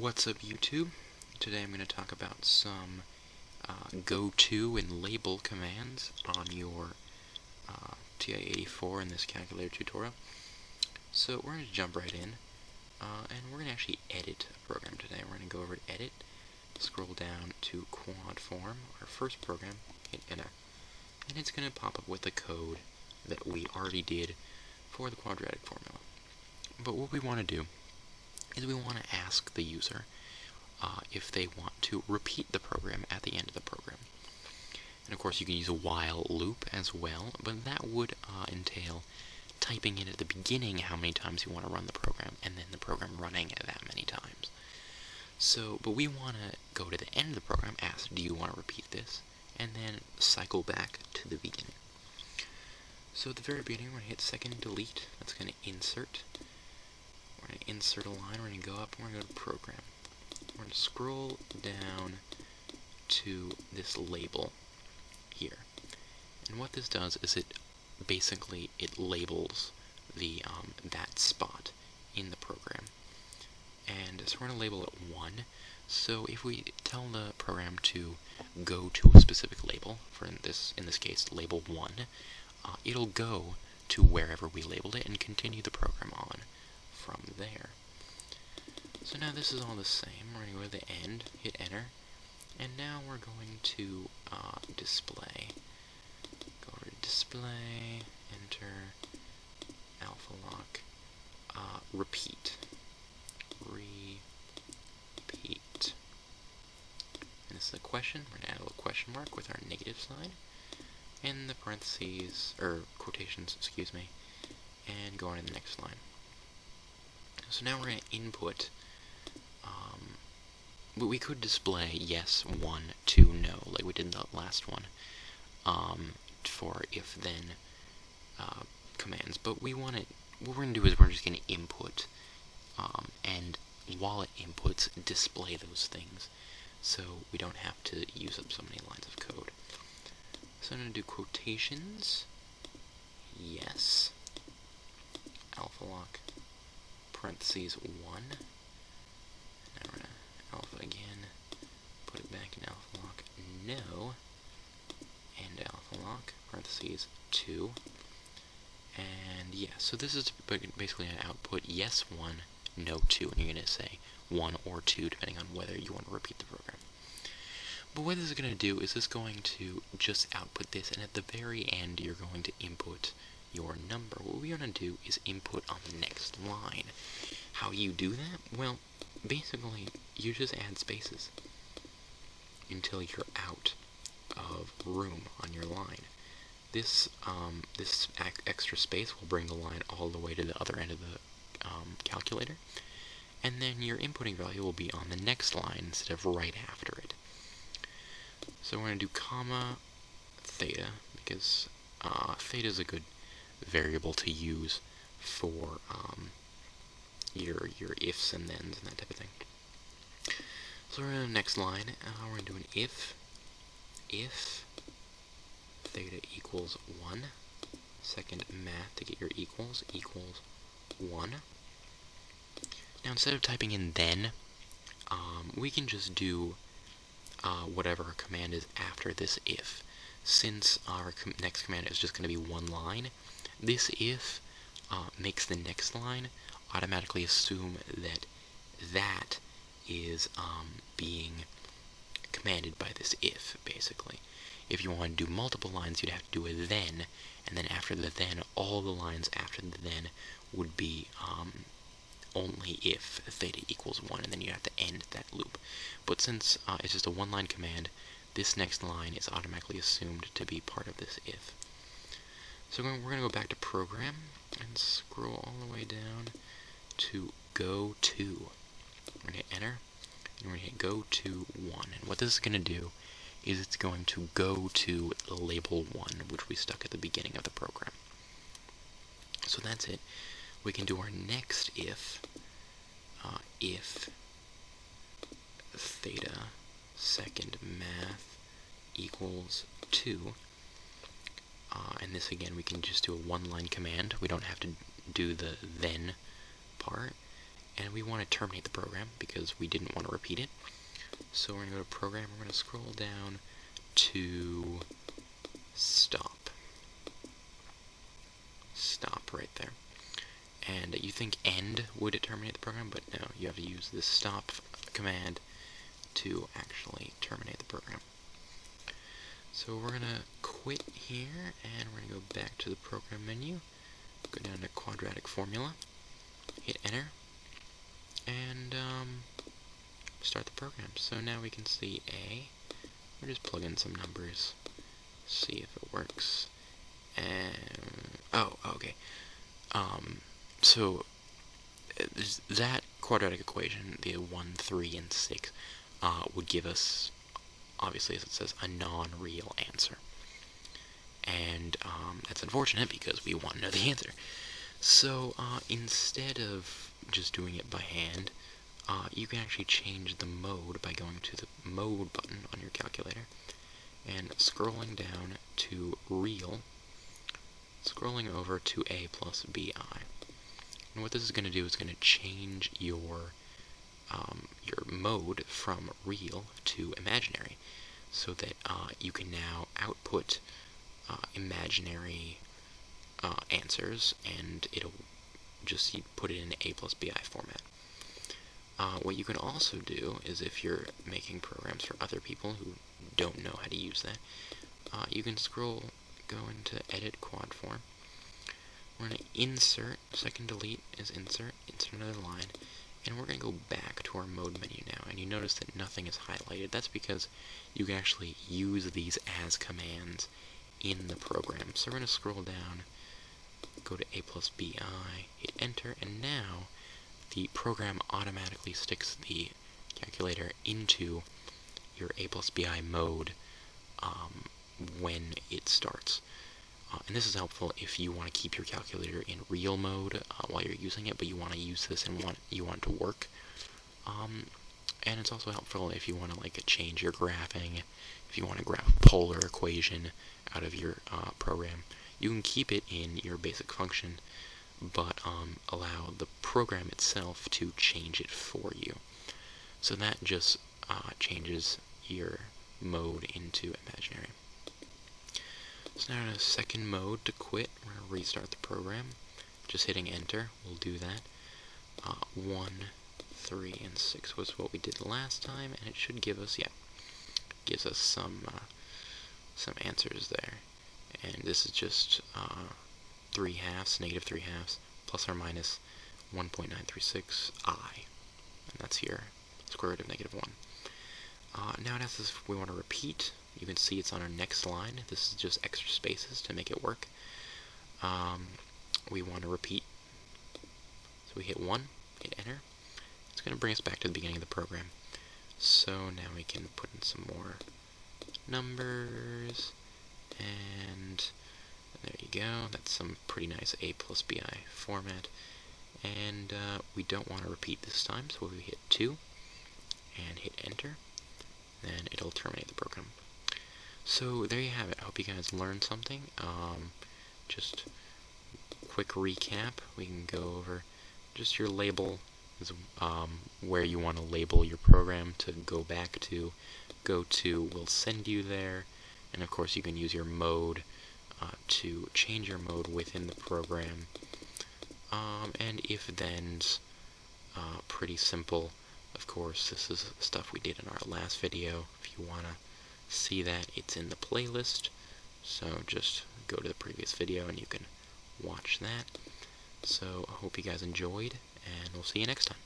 What's up, YouTube? Today I'm going to talk about some go-to and label commands on your TI-84 in this calculator tutorial. So we're going to jump right in, and we're going to actually edit a program today. We're going to go over to Edit, scroll down to Quad Form, our first program, hit Enter, and it's going to pop up with the code that we already did for the quadratic formula. But what we want to do is we want to ask the user if they want to repeat the program at the end of the program. And of course you can use a while loop as well, but that would entail typing in at the beginning how many times you want to run the program, and then the program running that many times. But we want to go to the end of the program, ask, do you want to repeat this? And then cycle back to the beginning. So at the very beginning, we're going to hit second delete. That's going to insert. We're going to insert a line. We're going to go up. We're going to go to program. We're going to scroll down to this label here. And what this does is it labels the that spot in the program. And so we're going to label it 1. So if we tell the program to go to a specific label, for in this case label 1, it'll go to wherever we labeled it and continue the program on from there. So now this is all the same. We're going to go to the end, hit enter, and now we're going to display. Go over to display, enter, alpha lock, repeat. Repeat. And this is a question. We're going to add a little question mark with our negative sign, and the parentheses, or quotations, excuse me, and go on to the next line. So now we're going to input, but we could display yes, 1, 2, no, like we did in the last one, for if-then commands. But what we're going to do is we're just going to input, and while it inputs, display those things, so we don't have to use up so many lines of code. So I'm going to do quotations, yes, alpha lock, parentheses 1, now we're going to alpha again, put it back in alpha lock, no, and alpha lock, parentheses 2, and yeah, so this is basically an output yes 1, no 2, and you're going to say 1 or 2 depending on whether you want to repeat the program. But what this is going to do is going to just output this, and at the very end you're going to input your number. What we want to do is input on the next line. How you do that? Well, basically, you just add spaces until you're out of room on your line. This extra space will bring the line all the way to the other end of the calculator, and then your inputting value will be on the next line instead of right after it. So we're going to do comma theta, because theta is a good variable to use for your ifs and thens and that type of thing. So we're going to the next line. We're going to do an if theta equals 1. Second math to get your equals 1. Now instead of typing in then, we can just do whatever our command is after this if. Since our next command is just going to be one line, this if makes the next line automatically assume that that is being commanded by this if, basically. If you want to do multiple lines, you'd have to do a then, and then after the then, all the lines after the then would be only if theta equals 1, and then you have to end that loop. But since it's just a one-line command, this next line is automatically assumed to be part of this if. So we're going to go back to program and scroll all the way down to go to. We're going to hit enter, and we're going to hit go to 1. And what this is going to do is it's going to go to the label 1, which we stuck at the beginning of the program. So that's it. We can do our next if theta second math equals 2, and this again we can just do a one-line command. We don't have to do the then part, and we want to terminate the program because we didn't want to repeat it. So we're going to go to Program, we're going to scroll down to Stop. Stop right there. And you think End would terminate the program, but no, you have to use this Stop command to actually terminate the program. So we're going to quit here, and we're going to go back to the Program menu, go down to Quadratic Formula, hit Enter, and start the program. So now we can see A. We'll just plug in some numbers, see if it works. And oh, okay. So that quadratic equation, the 1, 3, and 6, would give us, obviously, as it says, a non-real answer. And that's unfortunate because we want to know the answer. So instead of just doing it by hand, you can actually change the mode by going to the mode button on your calculator and scrolling down to real, scrolling over to A plus BI. And what this is going to do is going to change your mode from real to imaginary, so that you can now output imaginary answers, and it'll just put it in A plus BI format. What you can also do is, if you're making programs for other people who don't know how to use that, you can go into Edit Quad Form. We're going to insert, second delete is insert another line, and we're going to go back to our mode menu now, and you notice that nothing is highlighted. That's because you can actually use these as commands in the program. So we're going to scroll down, go to A plus BI, hit enter, and now the program automatically sticks the calculator into your A plus BI mode when it starts. And this is helpful if you want to keep your calculator in real mode while you're using it, but you want to use this and you want it to work. And it's also helpful if you want to change your graphing, if you want to graph a polar equation out of your program. You can keep it in your basic function, but allow the program itself to change it for you. So that just changes your mode into imaginary. So now in a second mode to quit, we're going to restart the program. Just hitting enter will do that. 1, 3, and 6 was what we did last time, and it should give us, gives us some answers there. And this is just 3 halves, negative 3 halves, plus or minus 1.936i. And that's your square root of negative 1. Now it asks us if we want to repeat. You can see it's on our next line. This is just extra spaces to make it work. We want to repeat. So we hit 1, hit enter. It's going to bring us back to the beginning of the program. So now we can put in some more numbers. And there you go. That's some pretty nice A plus BI format. And we don't want to repeat this time, so we hit 2 and hit enter. Then it'll terminate the program. So there you have it. I hope you guys learned something. Just quick recap. We can go over just your label is where you want to label your program to go back to. Go to will send you there. And of course you can use your mode to change your mode within the program. And if-thens, pretty simple. Of course, this is stuff we did in our last video. If you want to see that, it's in the playlist. So just go to the previous video and you can watch that. So I hope you guys enjoyed, and we'll see you next time.